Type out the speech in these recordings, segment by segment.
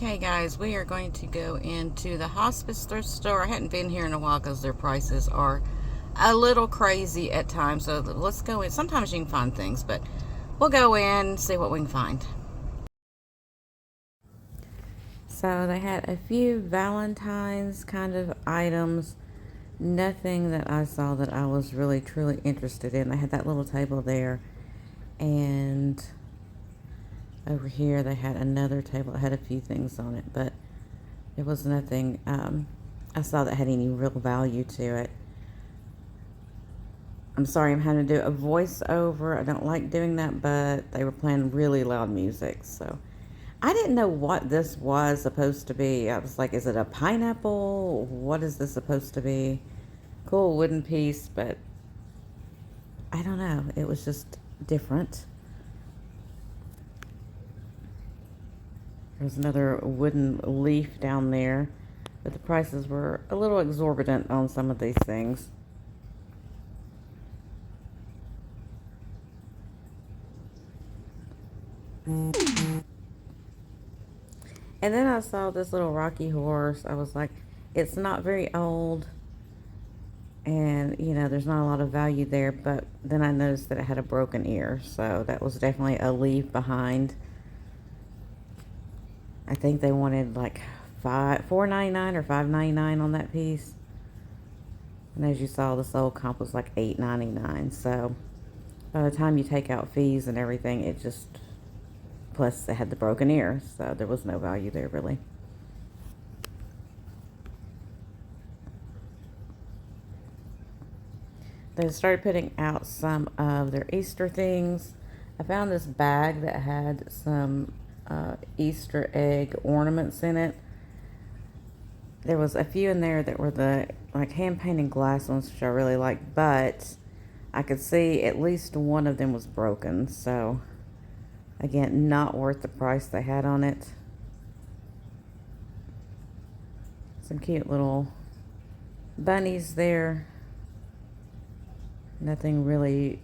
Okay guys, we are going to go into the hospice thrift store. I hadn't been here in a while because their prices are a little crazy at times. So let's go in. Sometimes you can find things, but we'll go in and see what we can find. So they had a few Valentine's kind of items. Nothing that I saw that I was really truly interested in. They had that little table there, and over here they had another table that had a few things on it, but there was nothing I saw that had any real value to it. I'm sorry I'm having to do a voiceover. I don't like doing that, but they were playing really loud music, so I didn't know what this was supposed to be. I was like, is it a pineapple? What is this supposed to be? Cool wooden piece, but I don't know. It was just different. There's another wooden leaf down there, but the prices were a little exorbitant on some of these things. And then I saw this little rocky horse. I was like, it's not very old, and there's not a lot of value there, but then I noticed that it had a broken ear, so that was definitely a leave behind. I think they wanted like $4.99 or $5.99 on that piece. And as you saw, the sold comp was like $8.99. So by the time you take out fees and everything, it just, plus it had the broken ear, so there was no value there really. They started putting out some of their Easter things. I found this bag that had some Easter egg ornaments in it. There was a few in there that were the like hand painted glass ones, which I really liked, but I could see at least one of them was broken. So again, not worth the price they had on it. Some cute little bunnies there. Nothing really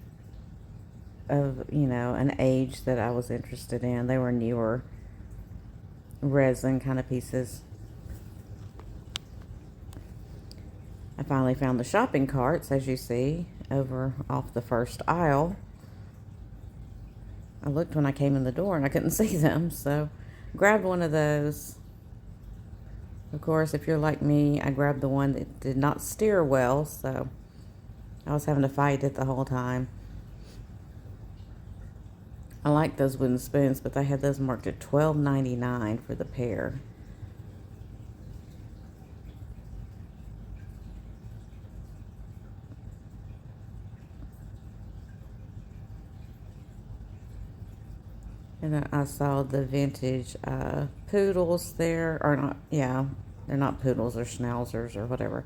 of, an age that I was interested in. They were newer resin kind of pieces. I finally found the shopping carts, as you see, over off the first aisle. I looked when I came in the door and I couldn't see them, so grabbed one of those. Of course, if you're like me, I grabbed the one that did not steer well, so I was having to fight it the whole time. I like those wooden spoons, but they had those marked at $12.99 for the pair. And then I saw the vintage poodles there, or not, yeah, they're not poodles, they're schnauzers or whatever.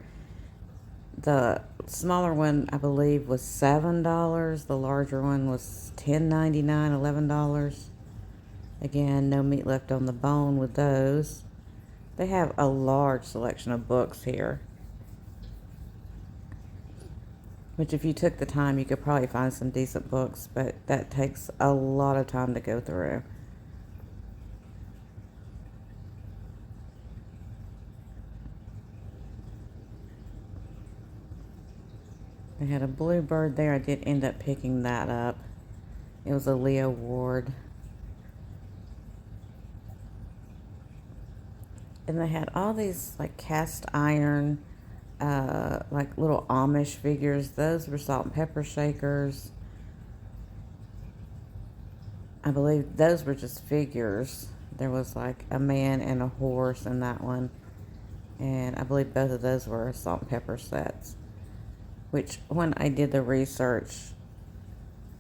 The smaller one, I believe, was $7. The larger one was $10.99, $11. Again, no meat left on the bone with those. They have a large selection of books here, which if you took the time, you could probably find some decent books, but that takes a lot of time to go through. They had a bluebird there. I did end up picking that up. It was a Leo Ward. And they had all these like cast iron, like little Amish figures. Those were salt and pepper shakers. I believe those were just figures. There was like a man and a horse in that one. And I believe both of those were salt and pepper sets. Which, when I did the research,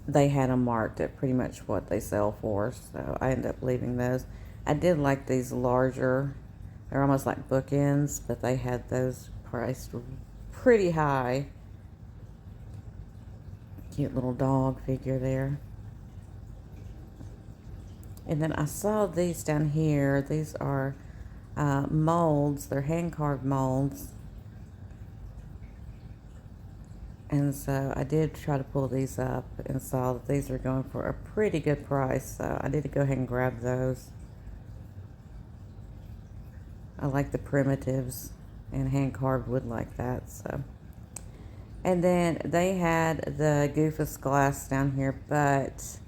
they had them marked at pretty much what they sell for. So I ended up leaving those. I did like these larger. They're almost like bookends, but they had those priced pretty high. Cute little dog figure there. And then I saw these down here. These are molds. They're hand-carved molds. And so I did try to pull these up and saw that these are going for a pretty good price. So I did go ahead and grab those. I like the primitives and hand carved wood like that. So, and then they had the Goofus glass down here, but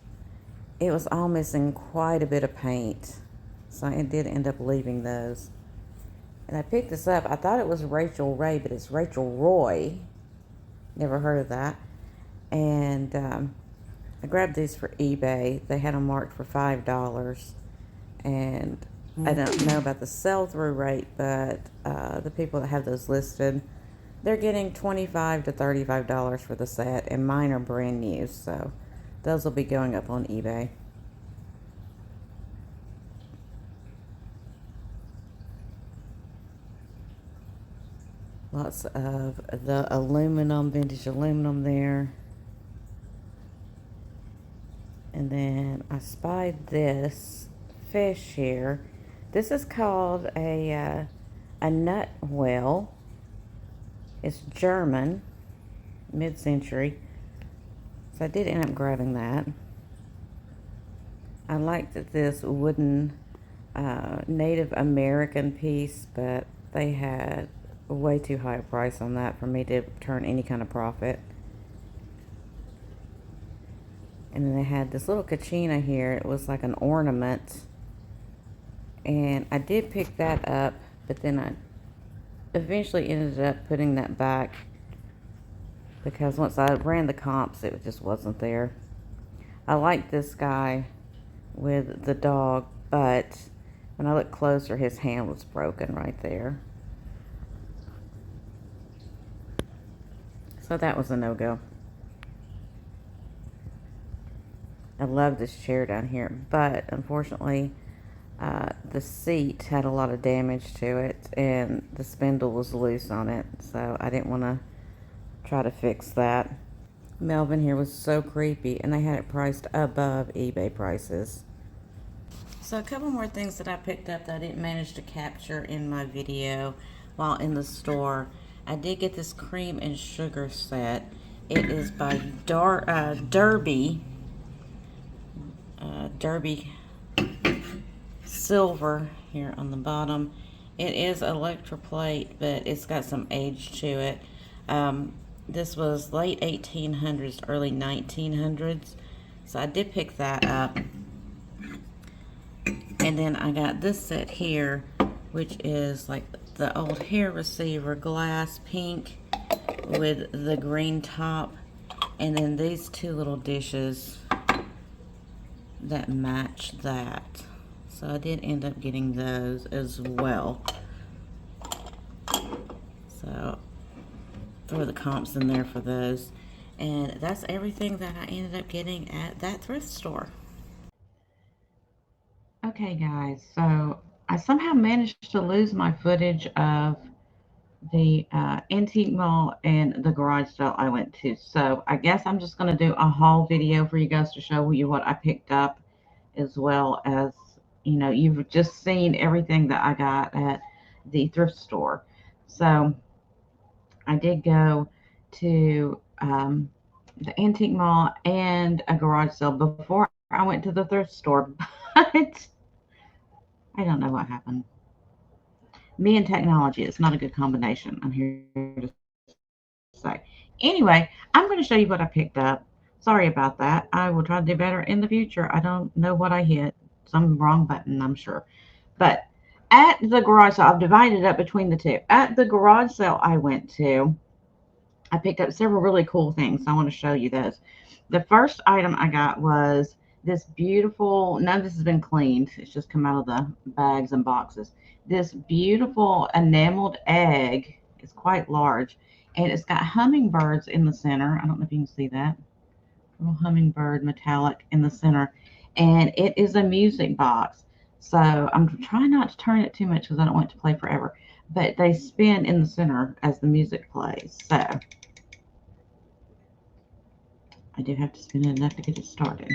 it was all missing quite a bit of paint, so I did end up leaving those. And I picked this up. I thought it was Rachel Ray, but it's Rachel Roy. Never heard of that. And I grabbed these for eBay. They had them marked for $5. And I don't know about the sell-through rate, but the people that have those listed, they're getting $25 to $35 for the set, and mine are brand new, so those will be going up on eBay. Lots of the aluminum, vintage aluminum there. And then I spied this fish here. This is called a nut whale. It's German, mid-century. So I did end up grabbing that. I liked this wooden Native American piece, but they had way too high a price on that for me to turn any kind of profit. And then they had this little kachina here. It was like an ornament. And I did pick that up, but then I eventually ended up putting that back because once I ran the comps, it just wasn't there. I like this guy with the dog, but when I looked closer, his hand was broken right there. So that was a no-go. I love this chair down here, but unfortunately, the seat had a lot of damage to it, and the spindle was loose on it, so I didn't want to try to fix that. Melvin here was so creepy, and they had it priced above eBay prices. So a couple more things that I picked up that I didn't manage to capture in my video while in the store. I did get this cream and sugar set. It is by Derby. Derby silver here on the bottom. It is electroplate, but it's got some age to it. This was late 1800s, early 1900s. So I did pick that up. And then I got this set here, which is like the old hair receiver, glass pink with the green top. And then these two little dishes that match that. So I did end up getting those as well. So throw the comps in there for those. And that's everything that I ended up getting at that thrift store. Okay guys, so I somehow managed to lose my footage of the antique mall and the garage sale I went to. So I guess I'm just going to do a haul video for you guys to show you what I picked up, as well as, you know, you've just seen everything that I got at the thrift store. So I did go to the antique mall and a garage sale before I went to the thrift store, but I don't know what happened. Me and technology, it's not a good combination, I'm here to say. Anyway, I'm going to show you what I picked up. Sorry about that. I will try to do better in the future. I don't know what I hit. Some wrong button, I'm sure. But at the garage sale, I've divided it up between the two. At the garage sale I went to, I picked up several really cool things. I want to show you those. The first item I got was this beautiful, none of this has been cleaned. It's just come out of the bags and boxes. This beautiful enameled egg is quite large, and it's got hummingbirds in the center. I don't know if you can see that. Little hummingbird metallic in the center. And it is a music box. So I'm trying not to turn it too much because I don't want it to play forever. But they spin in the center as the music plays. So I do have to spin it enough to get it started.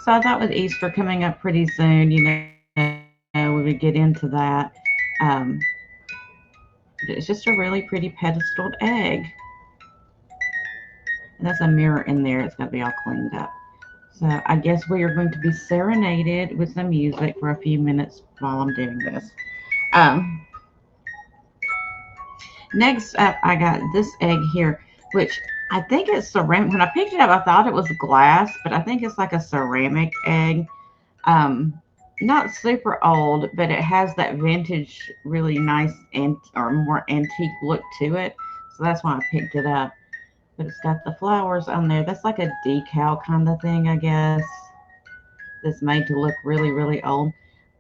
So I thought with Easter coming up pretty soon, you know, we would get into that. Um, it's just a really pretty pedestaled egg. And that's a mirror in there. It's got to be all cleaned up. So I guess we are going to be serenaded with some music for a few minutes while I'm doing this. Um, Next up, I got this egg here, which I think it's ceramic. When I picked it up, I thought it was glass, but I think it's like a ceramic egg. Um, Not super old, but it has that vintage, really nice or more antique look to it. So that's why I picked it up. But it's got the flowers on there. That's like a decal kind of thing, I guess. That's made to look really, really old.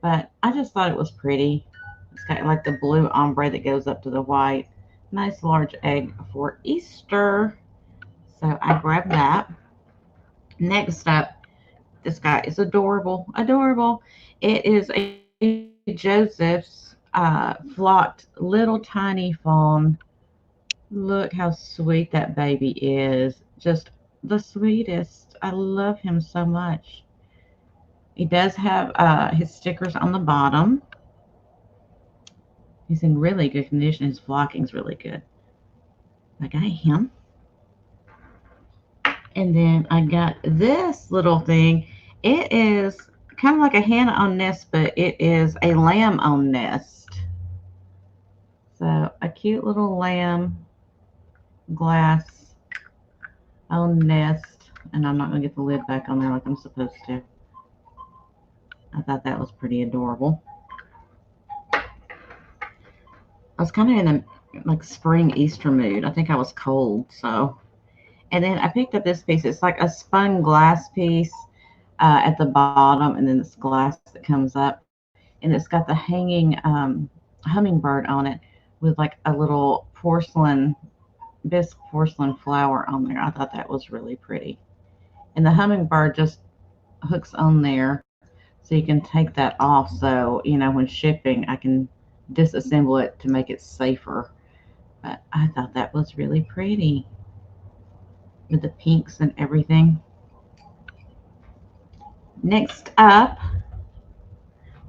But I just thought it was pretty. It's got like the blue ombre that goes up to the white. Nice large egg for Easter. So I grabbed that. Next up, this guy is adorable. Adorable. It is a Joseph's flocked little tiny fawn. Look how sweet that baby is. Just the sweetest. I love him so much. He does have his stickers on the bottom. He's in really good condition. His flocking's really good. I got him. And then I got this little thing. It is kind of like a hen on nest, but it is a lamb on nest. So a cute little lamb glass on nest. And I'm not going to get the lid back on there like I'm supposed to. I thought that was pretty adorable. I was kind of in a like spring Easter mood. I think I was cold, so. And then I picked up this piece. It's like a spun glass piece at the bottom, and then this glass that comes up, and it's got the hanging hummingbird on it with like a little bisque porcelain flower on there. I thought that was really pretty. And the hummingbird just hooks on there, so you can take that off. So when shipping, I can disassemble it to make it safer. But I thought that was really pretty with the pinks and everything. Next up,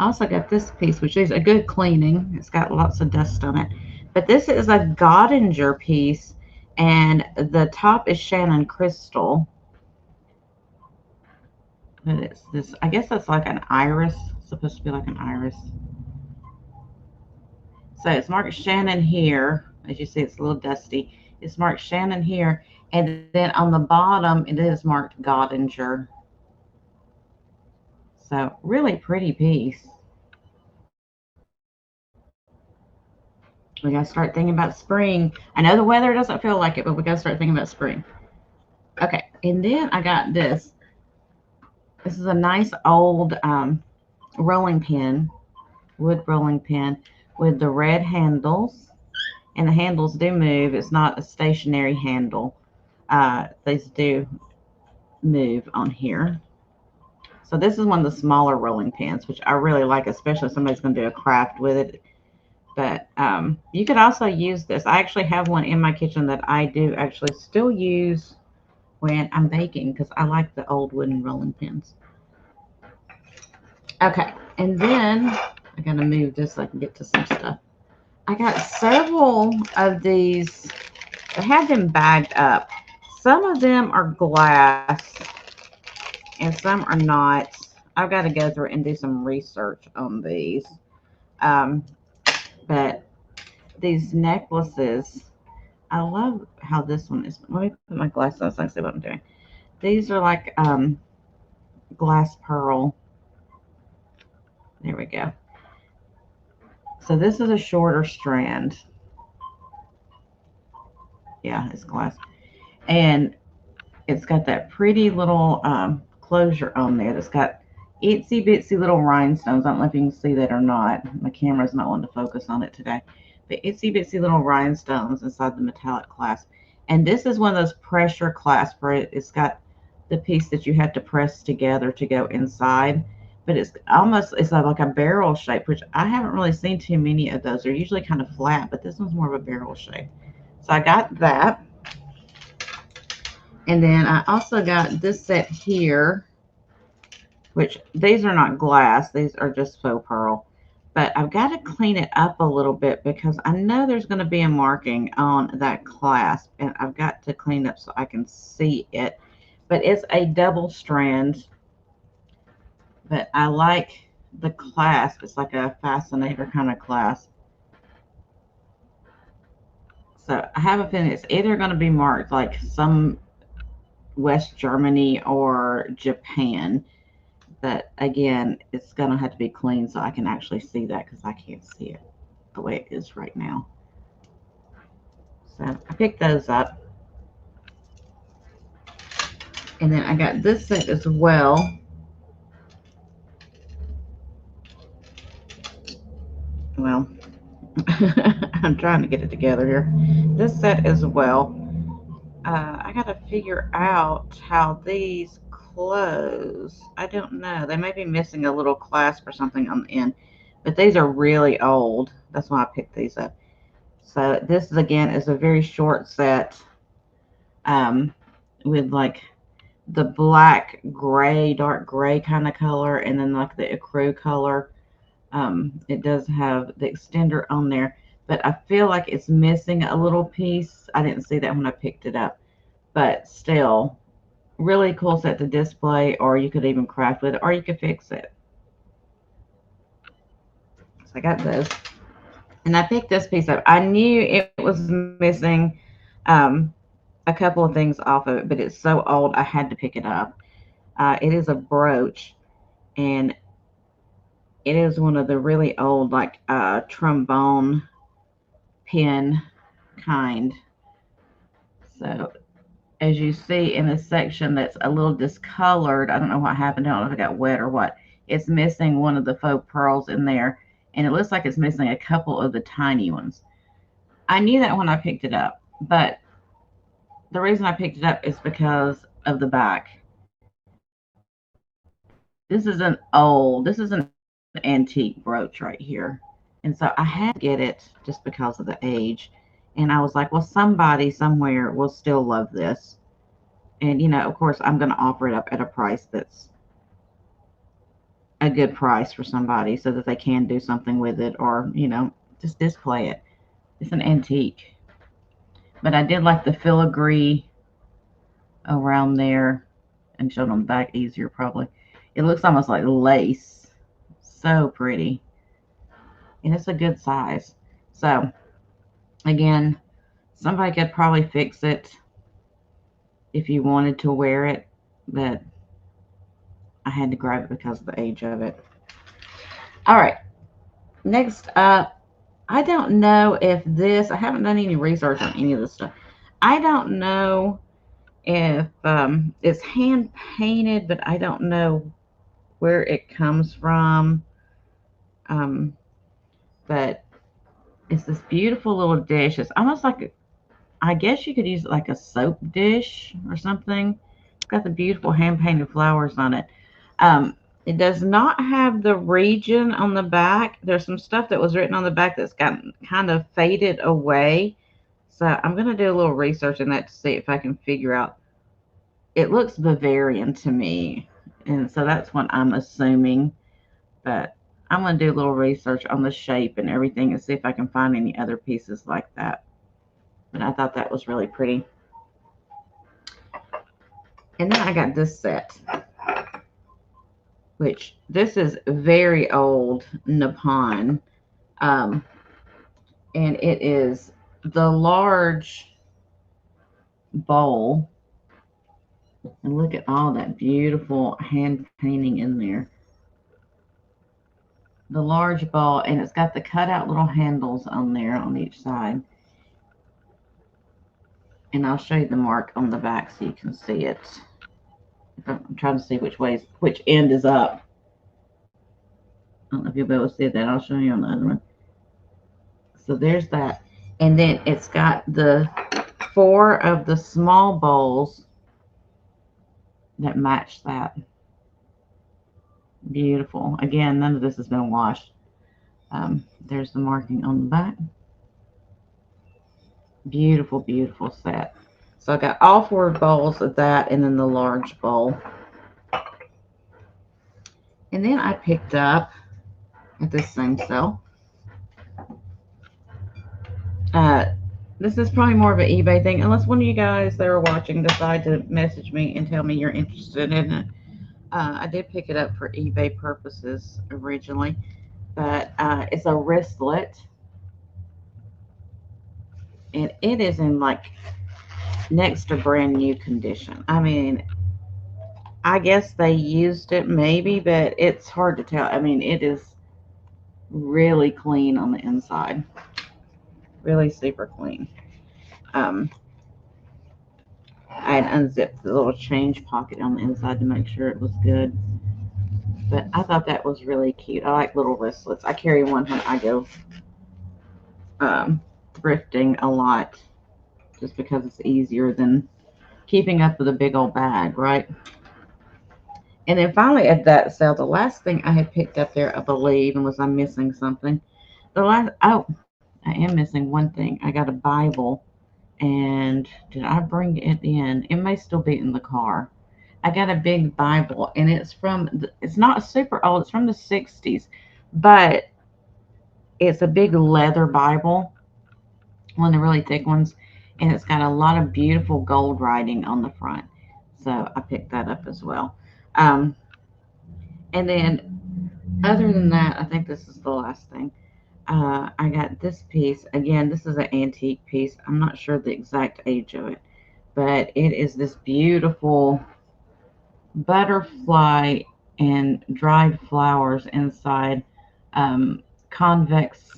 I also got this piece, which is a good cleaning. It's got lots of dust on it. But this is a Godinger piece, and the top is Shannon Crystal. But it's this, I guess that's like an iris. It's supposed to be like an iris. So it's marked Shannon here. As you see, it's a little dusty. It's marked Shannon here. And then on the bottom, it is marked Godinger. So really pretty piece. We got to start thinking about spring. I know the weather doesn't feel like it, but we got to start thinking about spring. Okay, and then I got this. This is a nice old rolling pin, wood rolling pin with the red handles. And the handles do move. It's not a stationary handle. These do move on here. So this is one of the smaller rolling pins, which I really like, especially if somebody's going to do a craft with it. But you could also use this. I actually have one in my kitchen that I do actually still use when I'm baking because I like the old wooden rolling pins. Okay, and then I gotta move this so I can get to some stuff. I got several of these. I have them bagged up. Some of them are glass and some are not. I've got to go through and do some research on these. But these necklaces, I love how this one is. Let me put my glasses on so I can see what I'm doing. These are like glass pearl. There we go. So this is a shorter strand. Yeah, it's glass. And it's got that pretty little closure on there that's got itsy bitsy little rhinestones. I don't know if you can see that or not. My camera's not wanting to focus on it today. But itsy bitsy little rhinestones inside the metallic clasp. And this is one of those pressure clasps where it's got the piece that you have to press together to go inside. But it's like a barrel shape, which I haven't really seen too many of those. They're usually kind of flat, but this one's more of a barrel shape. So I got that. And then I also got this set here, which these are not glass. These are just faux pearl. But I've got to clean it up a little bit because I know there's going to be a marking on that clasp. And I've got to clean up so I can see it. but it's a double strand. But I like the clasp. It's like a fascinator kind of clasp. So I have a feeling it's either going to be marked like some West Germany or Japan. But again, it's going to have to be clean so I can actually see that, because I can't see it the way it is right now. So I picked those up. And then I got this set as well. Well, I'm trying to get it together here. This set as well. I got to figure out how these close. I don't know. They may be missing a little clasp or something on the end. But these are really old. That's why I picked these up. So this, again, is a very short set with like the black, gray, dark gray kind of color, and then like the ecru color. It does have the extender on there, but I feel like it's missing a little piece. I didn't see that when I picked it up, but still, really cool set to display, or you could even craft with it, or you could fix it. So I got this, and I picked this piece up. I knew it was missing a couple of things off of it, but it's so old I had to pick it up. It is a brooch, and it is one of the really old, like trombone pin kind. So as you see in a section that's a little discolored, I don't know what happened. I don't know if it got wet or what. It's missing one of the faux pearls in there, and it looks like it's missing a couple of the tiny ones. I knew that when I picked it up, but the reason I picked it up is because of the back. This is an antique brooch right here. And so I had to get it just because of the age. And I was like, well, somebody somewhere will still love this. And, of course, I'm going to offer it up at a price that's a good price for somebody so that they can do something with it, or, just display it. It's an antique. But I did like the filigree around there, and showed on the back easier probably. It looks almost like lace. So pretty. And it's a good size. So, again, somebody could probably fix it if you wanted to wear it, but I had to grab it because of the age of it. All right, next up, I don't know if I haven't done any research on any of this stuff. I don't know if it's hand painted, but I don't know where it comes from. But it's this beautiful little dish. It's almost like, I guess you could use it like a soap dish or something. It's got the beautiful hand painted flowers on it. It does not have the region on the back. There's some stuff that was written on the back that's gotten kind of faded away. So I'm going to do a little research in that to see if I can figure out. It looks Bavarian to me, and so that's what I'm assuming. But I'm going to do a little research on the shape and everything and see if I can find any other pieces like that. But I thought that was really pretty. And then I got this set, which this is very old Nippon. And it is the large bowl. And look at all that beautiful hand painting in there. The large bowl, and it's got the cutout little handles on there on each side. And I'll show you the mark on the back so you can see it. I'm trying to see which end is up. I don't know if you'll be able to see that. I'll show you on the other one. So there's that. And then it's got the 4 of the small bowls that match that. Beautiful. Again, none of this has been washed. There's the marking on the back. Beautiful, beautiful set. So I got all 4 bowls of that, and then the large bowl. And then I picked up at this same sale This is probably more of an eBay thing, unless one of you guys that are watching decide to message me and tell me you're interested in it. I did pick it up for eBay purposes originally, but it's a wristlet, and it is in like next to brand new condition. I mean, I guess they used it maybe, but it's hard to tell. I mean, it is really clean on the inside, really super clean. Um, I had unzipped the little change pocket on the inside to make sure it was good. But I thought that was really cute. I like little wristlets. I carry one when I go thrifting a lot, just because it's easier than keeping up with a big old bag, right? And then finally at that sale, the last thing I had picked up there, I believe, unless I'm missing something. I am missing one thing. I got a Bible, and did I bring it in? It may still be in the car. I got a big Bible, and it's not super old, it's from the 60s, but it's a big leather Bible, one of the really thick ones, and it's got a lot of beautiful gold writing on the front. So I picked that up as well. Um, and then, other than that, I think this is the last thing. I got this piece. Again, this is an antique piece. I'm not sure the exact age of it, but it is this beautiful butterfly and dried flowers inside convex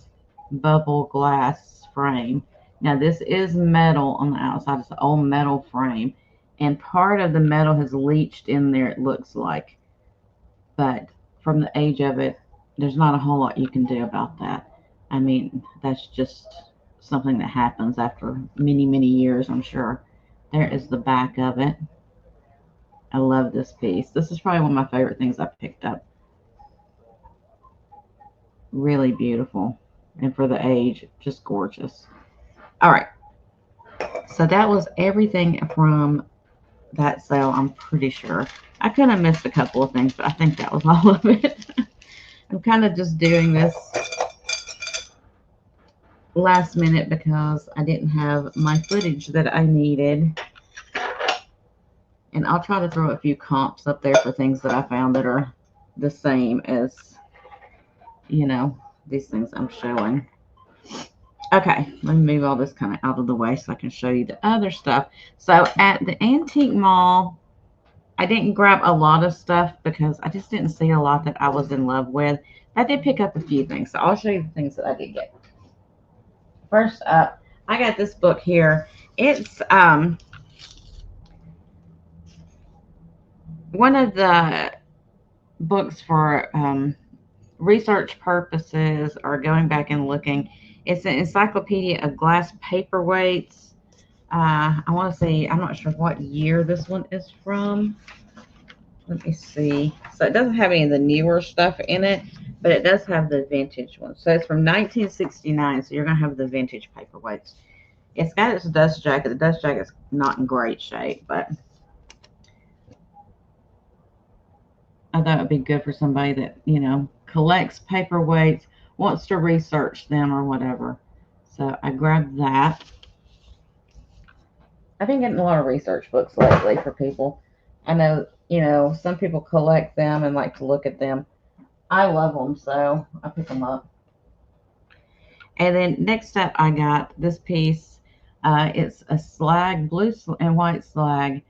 bubble glass frame. Now, this is metal on the outside. It's an old metal frame, and part of the metal has leached in there, it looks like. But from the age of it, there's not a whole lot you can do about that. I mean, that's just something that happens after many, many years, I'm sure. There is the back of it. I love this piece. This is probably one of my favorite things I picked up. Really beautiful. And for the age, just gorgeous. All right. So that was everything from that sale, I'm pretty sure. I could have missed a couple of things, but I think that was all of it. I'm kind of just doing this last minute because I didn't have my footage that I needed. And I'll try to throw a few comps up there for things that I found that are the same as, you know, these things I'm showing. Okay, let me move all this kind of out of the way so I can show you the other stuff. So at the antique mall, I didn't grab a lot of stuff because I just didn't see a lot that I was in love with. I did pick up a few things, so I'll show you the things that I did get. First up, I got this book here. It's one of the books for research purposes or going back and looking. It's an encyclopedia of glass paperweights. I want to see, I'm not sure what year this one is from. Let me see. So it doesn't have any of the newer stuff in it, but it does have the vintage one. So it's from 1969. So you're going to have the vintage paperweights. It's got its dust jacket. The dust jacket's not in great shape, but I thought it would be good for somebody that, collects paperweights, wants to research them or whatever. So I grabbed that. I've been getting a lot of research books lately for people. I know, some people collect them and like to look at them. I love them, so I pick them up. And then next up, I got this piece. It's a slag, blue and white slag,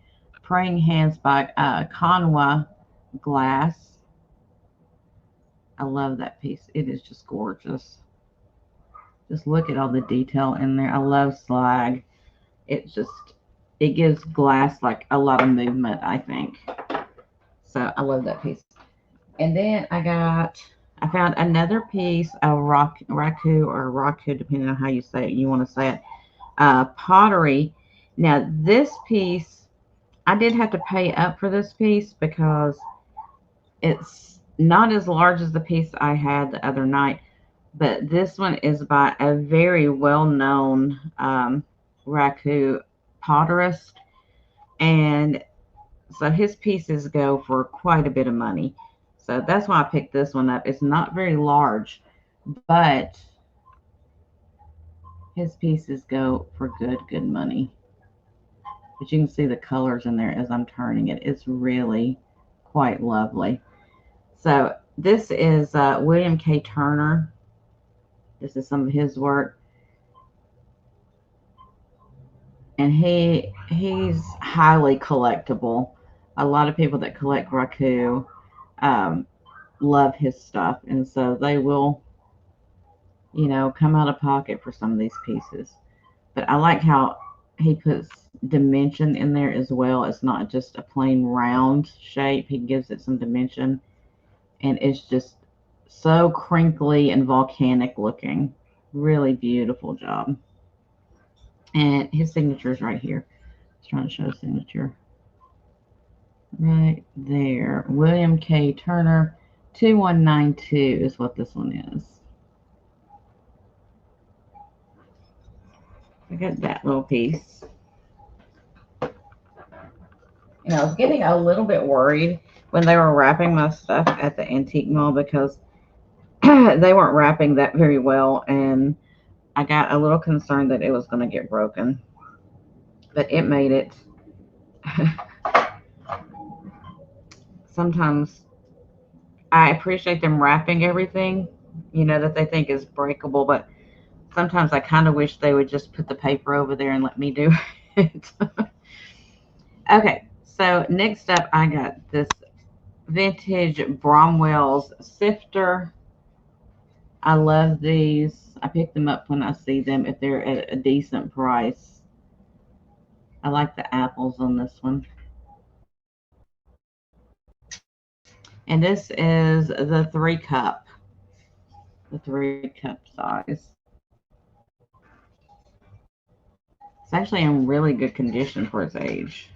praying hands by Conwa glass. I love that piece. It is just gorgeous. Just look at all the detail in there. I love slag. It gives glass like a lot of movement, I think. So I love that piece. And then I found another piece of raku, depending on how you want to say it, pottery. Now this piece, I did have to pay up for this piece because it's not as large as the piece I had the other night, but this one is by a very well-known raku potterist, and so his pieces go for quite a bit of money. So that's why I picked this one up. It's not very large, but His pieces go for good money. But you can see the colors in there as I'm turning it. It's really quite lovely. So this is William K. Turner. This is some of his work. And he's highly collectible. A lot of people that collect raku um, love his stuff. And so they will, come out of pocket for some of these pieces. But I like how he puts dimension in there as well. It's not just a plain round shape. He gives it some dimension. And it's just so crinkly and volcanic looking. Really beautiful job. And his signature is right here. I was trying to show his signature. Right there. William K. Turner, 2192 is what this one is. I got that little piece. I was getting a little bit worried when they were wrapping my stuff at the antique mall because they weren't wrapping that very well, and I got a little concerned that it was going to get broken. But it made it. Sometimes I appreciate them wrapping everything, that they think is breakable, but sometimes I kind of wish they would just put the paper over there and let me do it. Okay, so next up, I got this vintage Bromwell's sifter. I love these. I pick them up when I see them if they're at a decent price. I like the apples on this one. And this is the 3-cup. The 3-cup size. It's actually in really good condition for its age.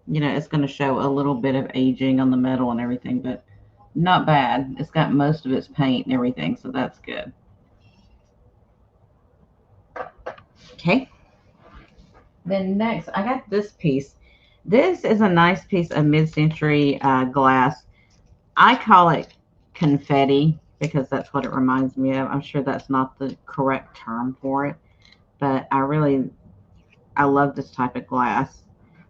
It's going to show a little bit of aging on the metal and everything, but not bad. It's got most of its paint and everything, so that's good. Okay. Then next, I got this piece. This is a nice piece of mid-century glass. I call it confetti because that's what it reminds me of. I'm sure that's not the correct term for it, but I love this type of glass.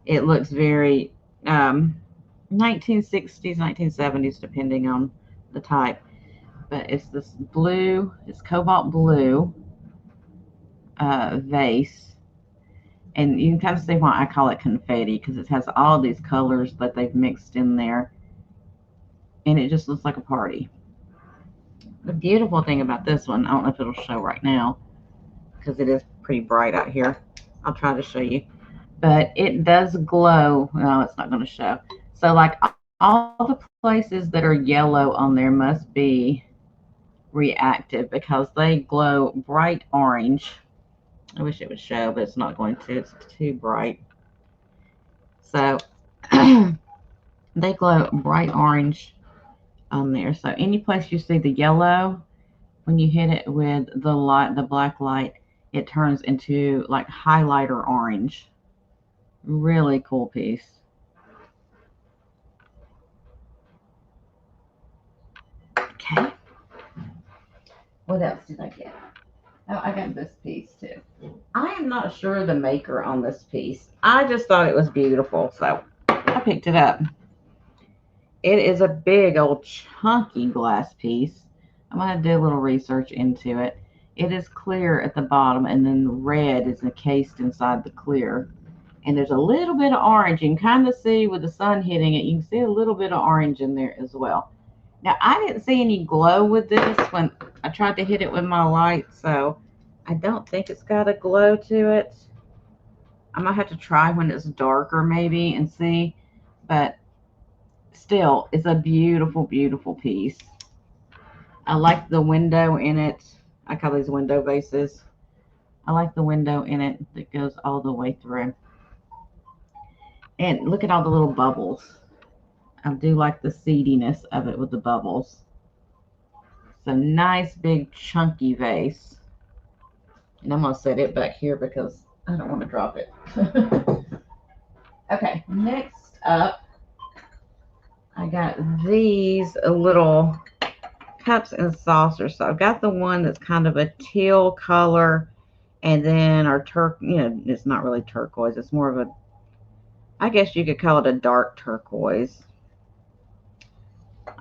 It looks very 1960s, 1970s, depending on the type. But it's this blue, it's cobalt blue vase. And you can kind of see why I call it confetti, because it has all these colors that they've mixed in there. And it just looks like a party. The beautiful thing about this one, I don't know if it'll show right now, because it is pretty bright out here. I'll try to show you. But it does glow. No, it's not going to show. So like all the places that are yellow on there must be reactive because they glow bright orange. I wish it would show, but it's not going to. It's too bright. So they glow bright orange on there. So any place you see the yellow, when you hit it with the light, the black light, it turns into like highlighter orange. Really cool piece. Okay. What else did I get? Oh, I got this piece too. I am not sure the maker on this piece. I just thought it was beautiful, so I picked it up. It is a big old chunky glass piece. I'm going to do a little research into it. It is clear at the bottom, and then the red is encased inside the clear. And there's a little bit of orange. You can kind of see with the sun hitting it, you can see a little bit of orange in there as well. Now, I didn't see any glow with this when I tried to hit it with my light, so I don't think it's got a glow to it. I might have to try when it's darker maybe and see, but still, it's a beautiful, beautiful piece. I like the window in it. I call these window vases. I like the window in it that goes all the way through. And look at all the little bubbles. I do like the seediness of it with the bubbles. It's a nice big chunky vase. And I'm going to set it back here because I don't want to drop it. Okay, next up, I got these little cups and saucers. So I've got the one that's kind of a teal color, and then our it's not really turquoise. It's more of a, I guess you could call it a dark turquoise.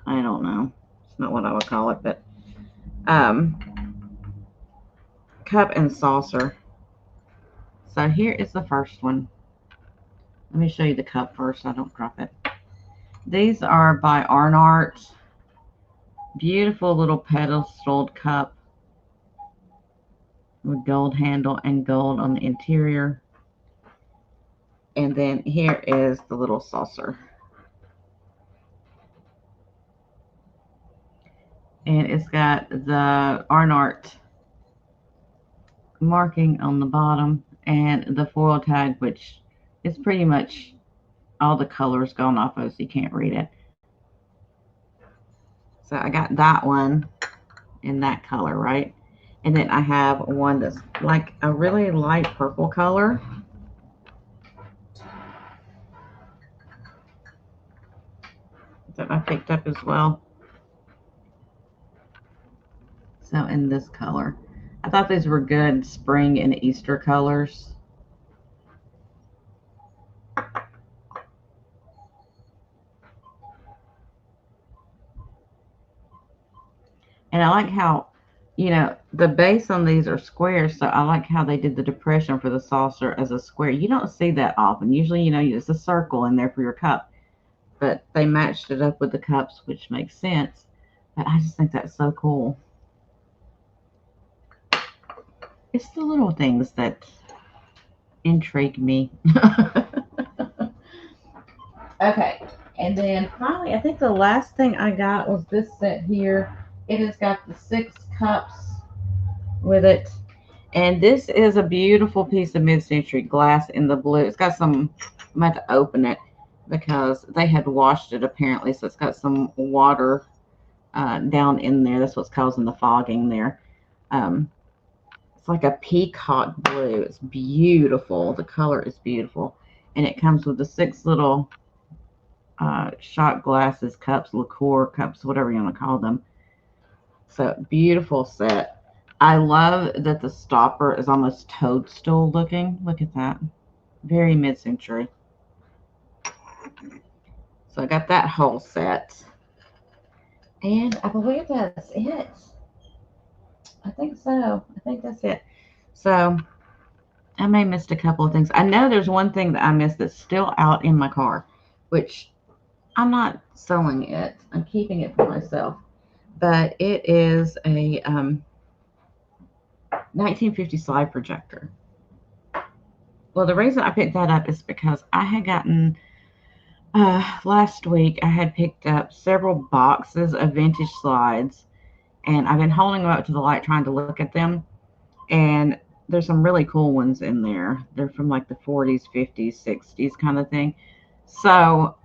I don't know. It's not what I would call it, but um, cup and saucer. So here is the first one. Let me show you the cup first so I don't drop it. These are by Arnart. Beautiful little pedestaled cup with gold handle and gold on the interior. And then here is the little saucer. And it's got the Arnart marking on the bottom and the foil tag, which is pretty much all the colors gone off of, so you can't read it. So I got that one in that color, right? And then I have one that's like a really light purple color. That I picked up as well. So in this color. I thought these were good spring and Easter colors. And I like how, the base on these are squares, so I like how they did the depression for the saucer as a square. You don't see that often. Usually, it's a circle in there for your cup. But they matched it up with the cups, which makes sense. But I just think that's so cool. It's the little things that intrigue me. Okay, and then finally, I think the last thing I got was this set here. It has got the 6 cups with it. And this is a beautiful piece of mid-century glass in the blue. It's got some, I'm going to have to open it because they had washed it apparently. So it's got some water down in there. That's what's causing the fogging there. It's like a peacock blue. It's beautiful. The color is beautiful. And it comes with the 6 little shot glasses, cups, liqueur cups, whatever you want to call them. So beautiful set. I love that the stopper is almost toadstool looking. Look at that. Very mid-century. So I got that whole set. And I believe that's it. I think so. I think that's it. So I may have missed a couple of things. I know there's one thing that I missed that's still out in my car, which I'm not selling it. I'm keeping it for myself. But it is a 1950 slide projector. Well, the reason I picked that up is because I had gotten, last week, I had picked up several boxes of vintage slides, and I've been holding them up to the light trying to look at them, and there's some really cool ones in there. They're from like the 40s, 50s, 60s kind of thing. So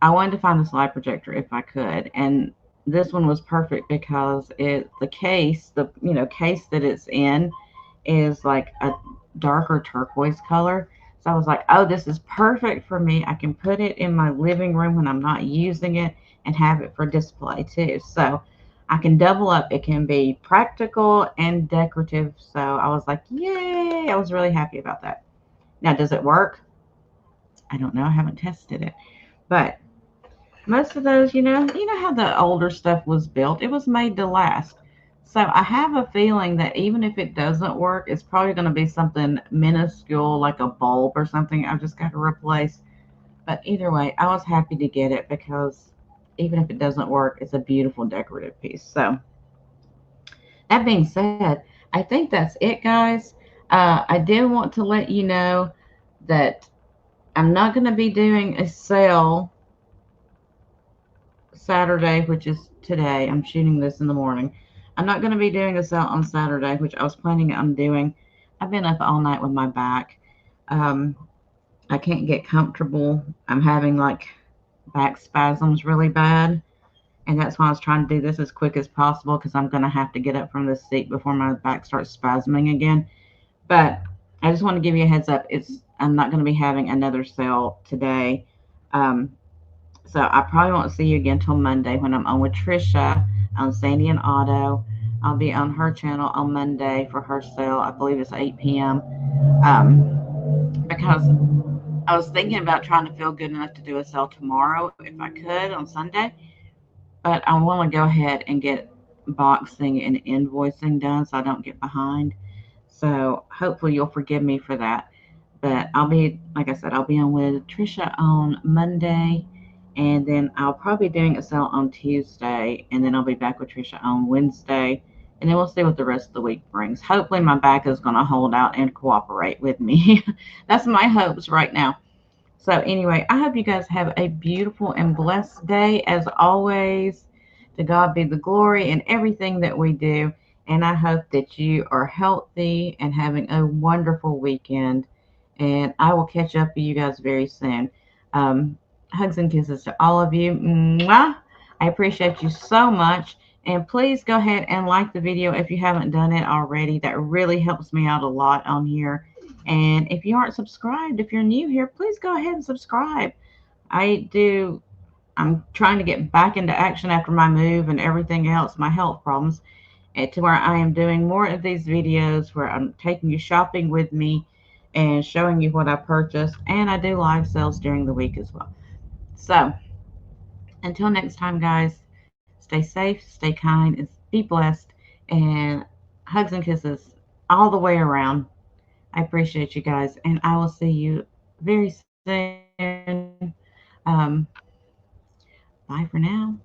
I wanted to find the slide projector if I could, and this one was perfect because the case that it's in is like a darker turquoise color. So I was like, oh, this is perfect for me. I can put it in my living room when I'm not using it and have it for display too. So I can double up. It can be practical and decorative. So I was like, yay. I was really happy about that. Now, does it work? I don't know. I haven't tested it. But most of those, you know how the older stuff was built. It was made to last. So I have a feeling that even if it doesn't work, it's probably going to be something minuscule like a bulb or something I've just got to replace. But either way, I was happy to get it because even if it doesn't work, it's a beautiful decorative piece. So that being said, I think that's it, guys. I did want to let you know that I'm not going to be doing a sale Saturday, which is today. I'm shooting this in the morning. I'm not going to be doing a sale on Saturday, which I was planning on doing. I've been up all night with my back. I can't get comfortable. I'm having like back spasms really bad. And that's why I was trying to do this as quick as possible because I'm going to have to get up from this seat before my back starts spasming again. But I just want to give you a heads up. I'm not going to be having another sale today. So I probably won't see you again till Monday when I'm on with Trisha on Sandy and Auto. I'll be on her channel on Monday for her sale. I believe it's 8 p.m. Because I was thinking about trying to feel good enough to do a sale tomorrow if I could on Sunday, but I want to go ahead and get boxing and invoicing done so I don't get behind. So hopefully you'll forgive me for that. But I'll be, like I said, I'll be on with Trisha on Monday, and then I'll probably be doing a sale on Tuesday, and then I'll be back with Trisha on Wednesday, and then we'll see what the rest of the week brings. Hopefully my back is going to hold out and cooperate with me. That's my hopes right now. So, anyway, I hope you guys have a beautiful and blessed day. As always, to God be the glory in everything that we do. And I hope that you are healthy and having a wonderful weekend. And I will catch up with you guys very soon. Hugs and kisses to all of you. Mwah! I appreciate you so much. And please go ahead and like the video if you haven't done it already. That really helps me out a lot on here. And if you aren't subscribed, if you're new here, please go ahead and subscribe. I do, I'm trying to get back into action after my move and everything else, my health problems, and to where I am doing more of these videos where I'm taking you shopping with me and showing you what I purchased. And I do live sales during the week as well. So until next time, guys, stay safe, stay kind, and be blessed. And hugs and kisses all the way around. I appreciate you guys, and I will see you very soon. Bye for now.